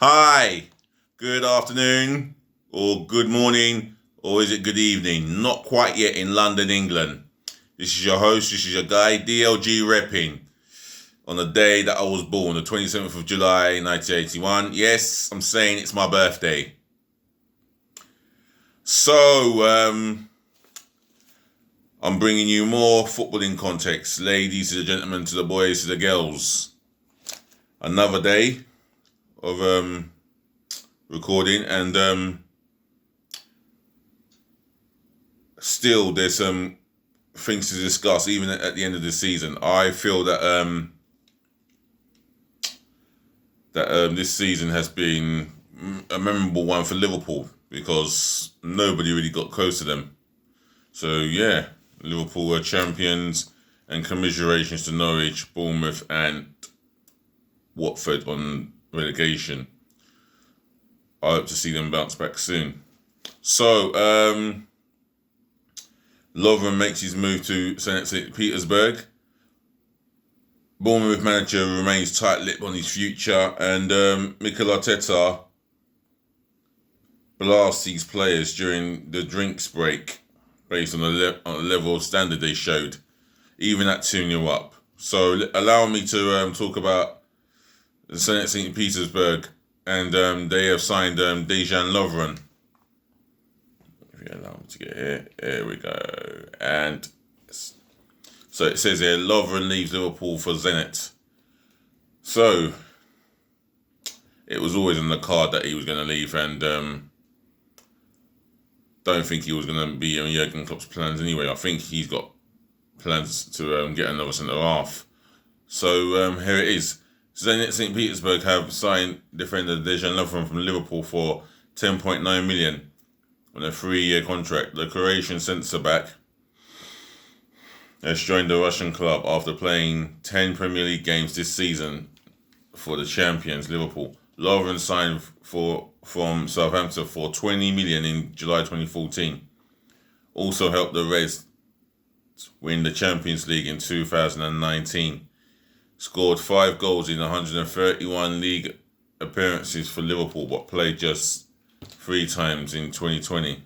Hi, good afternoon, or good morning, or is it good evening? Not quite yet in London, England. This is your host, this is your guy, DLG Reppin, on the day that I was born, the 27th of July, 1981. Yes, I'm saying it's my birthday. So, I'm bringing you more footballing context, ladies to the gentlemen, to the boys, to the girls. Another day of recording, and still there's some things to discuss even at the end of the season. I feel that this season has been a memorable one for Liverpool because nobody really got close to them. So yeah, Liverpool were champions, and commiserations to Norwich, Bournemouth and Watford on relegation. I hope to see them bounce back soon. So, Lovren makes his move to Zenit Petersburg. Bournemouth manager remains tight-lipped on his future, and Mikel Arteta blasts these players during the drinks break based on the level of standard they showed, even at 2-0 up. So allow me to talk about the Zenit St. Petersburg, and they have signed Dejan Lovren. If you allow me to get here we go. And so it says here, Lovren leaves Liverpool for Zenit. So it was always on the card that he was going to leave, and don't think he was going to be on Jurgen Klopp's plans anyway. I think he's got plans to get another centre half. So here it is. Zenit St. Petersburg have signed defender Dejan Lovren from Liverpool for 10.9 million on a 3-year contract. The Croatian centre-back has joined the Russian club after playing 10 Premier League games this season for the champions Liverpool. Lovren signed from Southampton for 20 million in July 2014. Also helped the Reds win the Champions League in 2019. Scored 5 goals in 131 league appearances for Liverpool, but played just 3 times in 2020.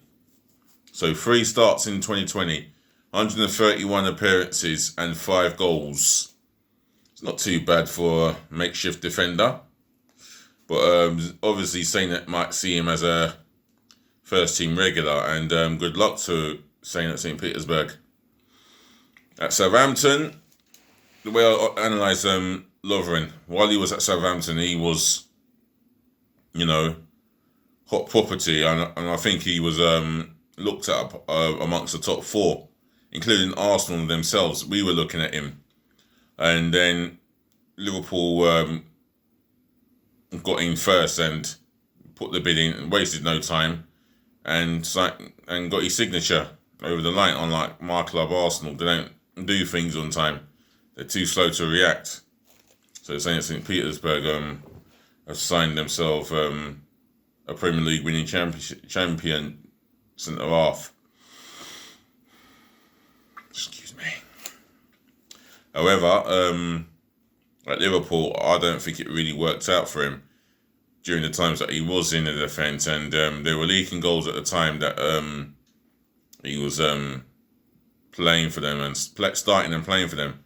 So 3 starts in 2020, 131 appearances and 5 goals. It's not too bad for a makeshift defender. But obviously Zenit might see him as a first team regular, and good luck to Zenit St. Petersburg. At Southampton, the way I analyse Lovren, while he was at Southampton, he was, hot property, and I think he was looked at amongst the top 4, including Arsenal themselves. We were looking at him, and then Liverpool got in first and put the bid in and wasted no time and got his signature over the line. Unlike my club Arsenal, they don't do things on time. They're too slow to react. So St. Petersburg have signed themselves a Premier League winning champion centre half. Excuse me. However, at Liverpool, I don't think it really worked out for him during the times that he was in the defence, and they were leaking goals at the time that he was playing for them and starting and playing for them.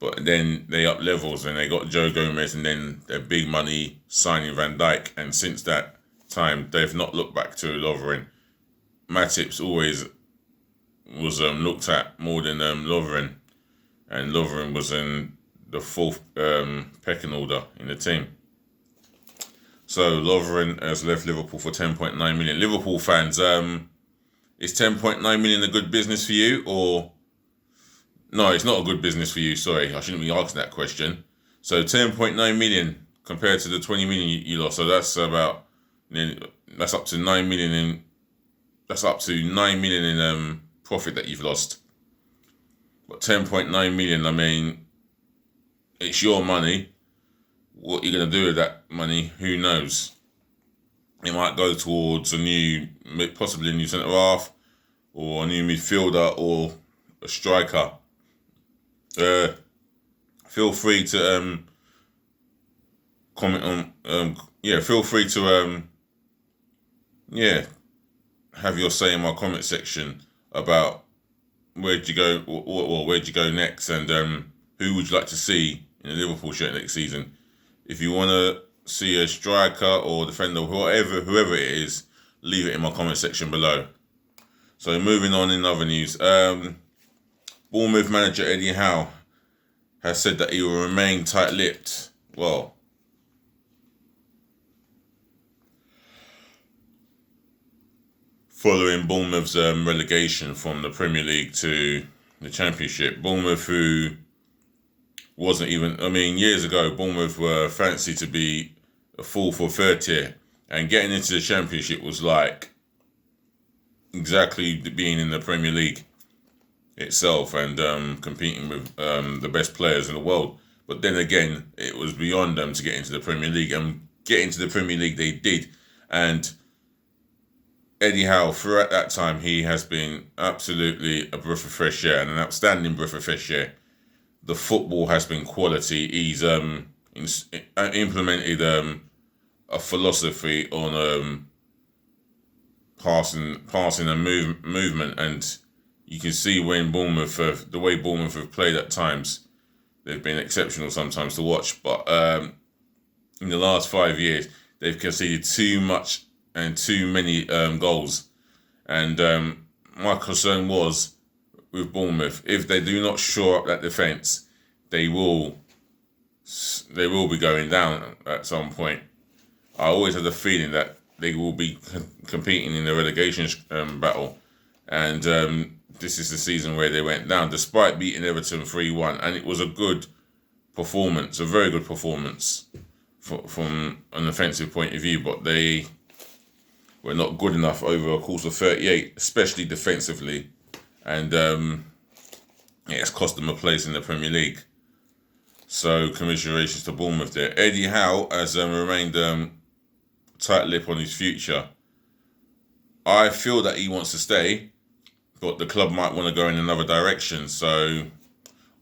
But then they up levels and they got Joe Gomez, and then their big money signing Van Dijk, and since that time they've not looked back to Lovren. Matip's always was looked at more than Lovren, and Lovren was in the 4th pecking order in the team. So Lovren has left Liverpool for 10.9 million. Liverpool fans, is 10.9 million a good business for you, or no? It's not a good business for you. Sorry, I shouldn't be asking that question. So 10.9 million compared to the 20 million you lost. So that's about that's up to 9 million in profit that you've lost. But 10.9 million, I mean, it's your money. What you're going to do with that money, who knows? It might go towards possibly a new centre half, or a new midfielder, or a striker. Feel free to comment on. Feel free to have your say in my comment section about where'd you go or where'd you go next, and who would you like to see in the Liverpool shirt next season. If you want to see a striker or defender, whoever it is, leave it in my comment section below. So moving on in other news, Bournemouth manager Eddie Howe has said that he will remain tight-lipped. Well, following Bournemouth's relegation from the Premier League to the Championship, Bournemouth, who wasn't even, years ago, Bournemouth were fancied to be a fourth or third tier, and getting into the Championship was like exactly being in the Premier League itself and competing with the best players in the world. But then again, it was beyond them to get into the Premier League, and get into the Premier League they did. And Eddie Howe, throughout that time, he has been absolutely a breath of fresh air and an outstanding breath of fresh air. The football has been quality. He's implemented a philosophy on passing and movement, and you can see when the way Bournemouth have played at times, they've been exceptional sometimes to watch. But in the last 5 years, they've conceded too much and too many goals. And my concern was with Bournemouth, if they do not shore up that defence, they will be going down at some point. I always had the feeling that they will be competing in the relegation battle, and this is the season where they went down, despite beating Everton 3-1, and it was a good performance, a very good performance from an offensive point of view, but they were not good enough over a course of 38, especially defensively, and it's cost them a place in the Premier League. So commiserations to Bournemouth there. Eddie Howe has remained tight-lipped on his future. I feel that he wants to stay, but the club might want to go in another direction, so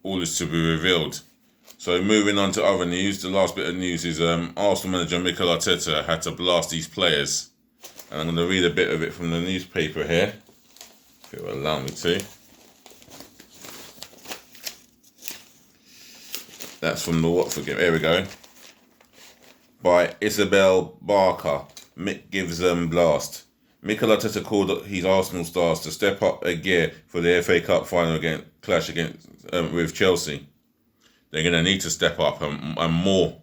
all is to be revealed. So moving on to other news, the last bit of news is Arsenal manager Mikel Arteta had to blast these players. And I'm going to read a bit of it from the newspaper here, if it will allow me to. That's from the Watford game. Here we go. By Isabel Barker. Mick gives them blast. Mikel Arteta called his Arsenal stars to step up a gear for the FA Cup final clash with Chelsea. They're going to need to step up and more.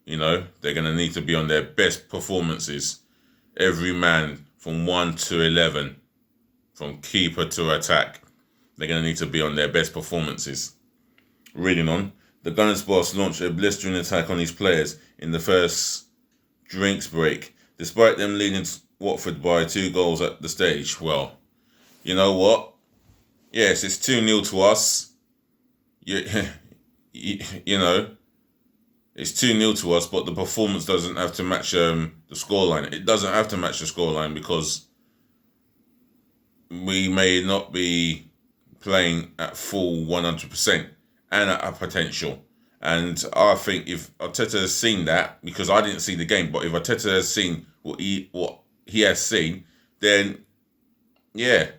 They're going to need to be on their best performances. Every man from 1 to 11, from keeper to attack, they're going to need to be on their best performances. Reading on, the Gunners boss launched a blistering attack on his players in the first drinks break, despite them leading Watford by 2 goals at the stage. Well, you know what? Yes, it's 2-0 to us. It's 2-0 to us, but the performance doesn't have to match the scoreline. It doesn't have to match the scoreline because we may not be playing at full 100% and at our potential. And I think if Arteta has seen that, because I didn't see the game, but if Arteta has seen what he has seen, then yeah,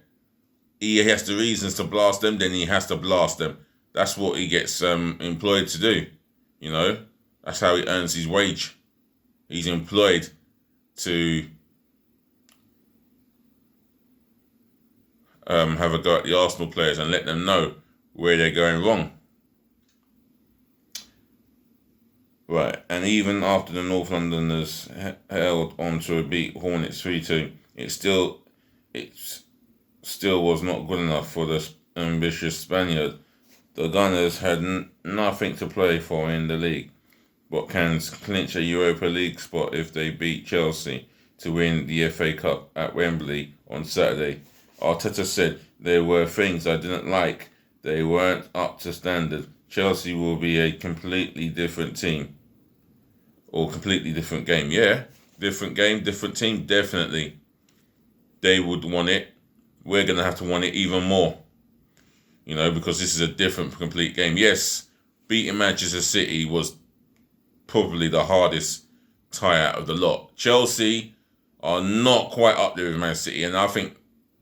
he has the reasons to blast them, then he has to blast them. That's what he gets employed to do, That's how he earns his wage. He's employed to have a go at the Arsenal players and let them know where they're going wrong. Right, and even after the North Londoners held on to a beat Hornets 3-2, it still was not good enough for the ambitious Spaniard. The Gunners had nothing to play for in the league, but can clinch a Europa League spot if they beat Chelsea to win the FA Cup at Wembley on Saturday. Arteta said, "There were things I didn't like. They weren't up to standard. Chelsea will be a completely different team." Or completely different game. Yeah, different game, different team, definitely. They would want it. We're going to have to want it even more. Because this is a different, complete game. Yes, beating Manchester City was probably the hardest tie out of the lot. Chelsea are not quite up there with Man City, and I think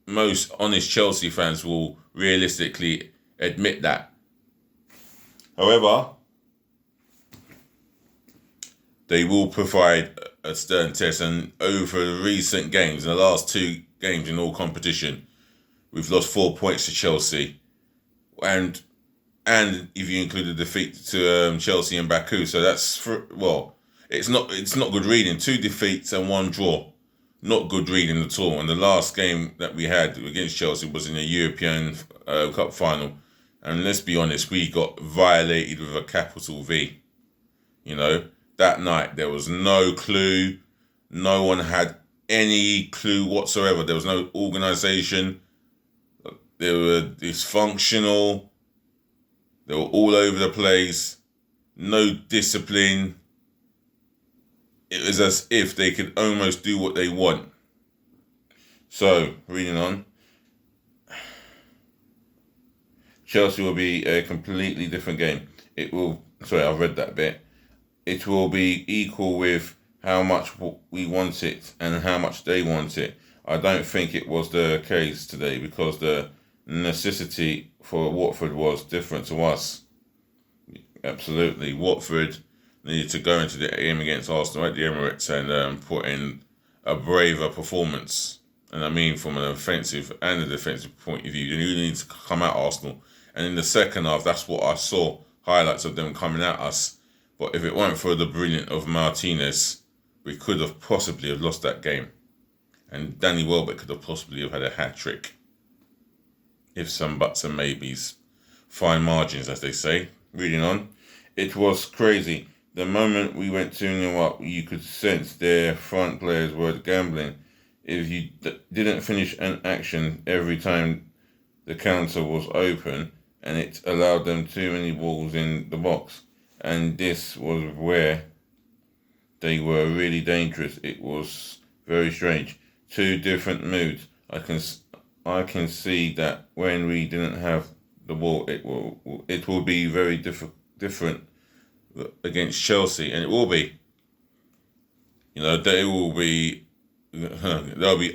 most honest Chelsea fans will realistically admit that. However, they will provide a stern test, and over recent games, in the last 2 games in all competition, we've lost 4 points to Chelsea, and if you include the defeat to Chelsea and Baku, so that's it's not good reading. 2 defeats and 1 draw, not good reading at all. And the last game that we had against Chelsea was in a European Cup final, and let's be honest, we got violated with a capital V. You know, that night there was no clue. No one had any clue whatsoever. There was no organisation. They were dysfunctional. They were all over the place. No discipline. It was as if they could almost do what they want. So, reading on. Chelsea will be a completely different game. I've read that bit. It will be equal with how much we want it and how much they want it. I don't think it was the case today because the necessity for Watford was different to us. Absolutely. Watford needed to go into the game against Arsenal at the Emirates and put in a braver performance. And I mean from an offensive and a defensive point of view. They really need to come at Arsenal. And in the second half, that's what I saw, highlights of them coming at us. But if it weren't for the brilliance of Martinez, we could have possibly have lost that game. And Danny Welbeck could have possibly have had a hat-trick. If some buts and maybes. Fine margins, as they say. Reading on. It was crazy. The moment we went 2-0 up, you could sense their front players were gambling. If you didn't finish an action every time the counter was open, and it allowed them too many balls in the box. And this was where they were really dangerous. It was very strange. 2 different moods. I can see that when we didn't have the ball, it will be very different against Chelsea, and it will be. You know, they'll be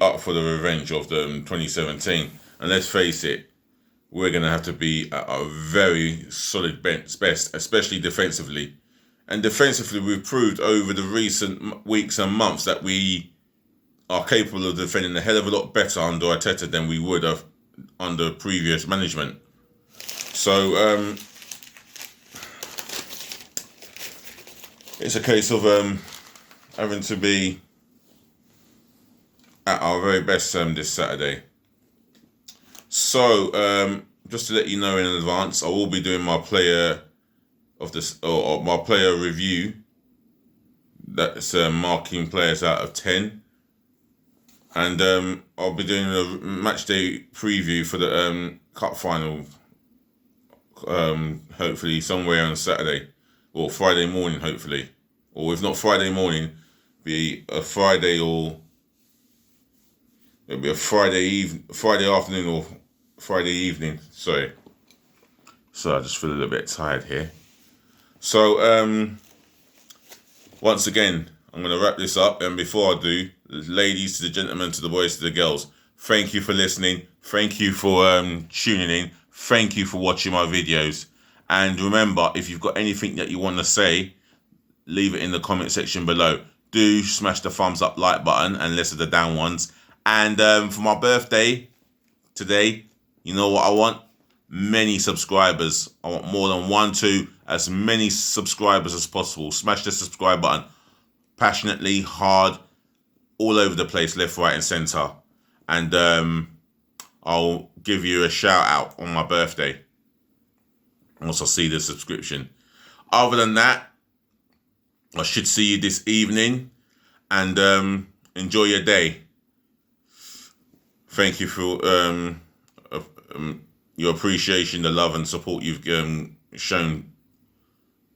up for the revenge of the 2017. And let's face it, we're going to have to be at a very solid best, especially defensively. And defensively, we've proved over the recent weeks and months that we are capable of defending a hell of a lot better under Arteta than we would have under previous management. So it's a case of having to be at our very best this Saturday. So just to let you know in advance, I will be doing my player of this or my player review. That's marking players out of 10. And I'll be doing a match day preview for the cup final. Hopefully somewhere on Saturday or Friday morning, hopefully, or if not Friday morning, be a Friday or it'll be a Friday afternoon or Friday evening. Sorry. So I just feel a little bit tired here. So once again, I'm going to wrap this up. And before I do, ladies to the gentlemen, to the boys to the girls, thank you for listening. Thank you for tuning in. Thank you for watching my videos. And remember, if you've got anything that you want to say, leave it in the comment section below. Do smash the thumbs up like button and less of the down ones. And for my birthday today, you know what I want? Many subscribers. I want more than 1, 2, as many subscribers as possible. Smash the subscribe button. Passionately, hard, all over the place, left, right, and centre. And I'll give you a shout out on my birthday once I see the subscription. Other than that, I should see you this evening, and enjoy your day. Thank you for your appreciation, the love and support you've shown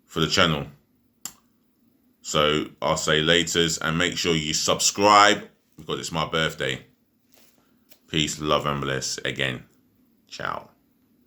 for the channel. So I'll say laters, and make sure you subscribe because it's my birthday. Peace, love, and bless again. Ciao.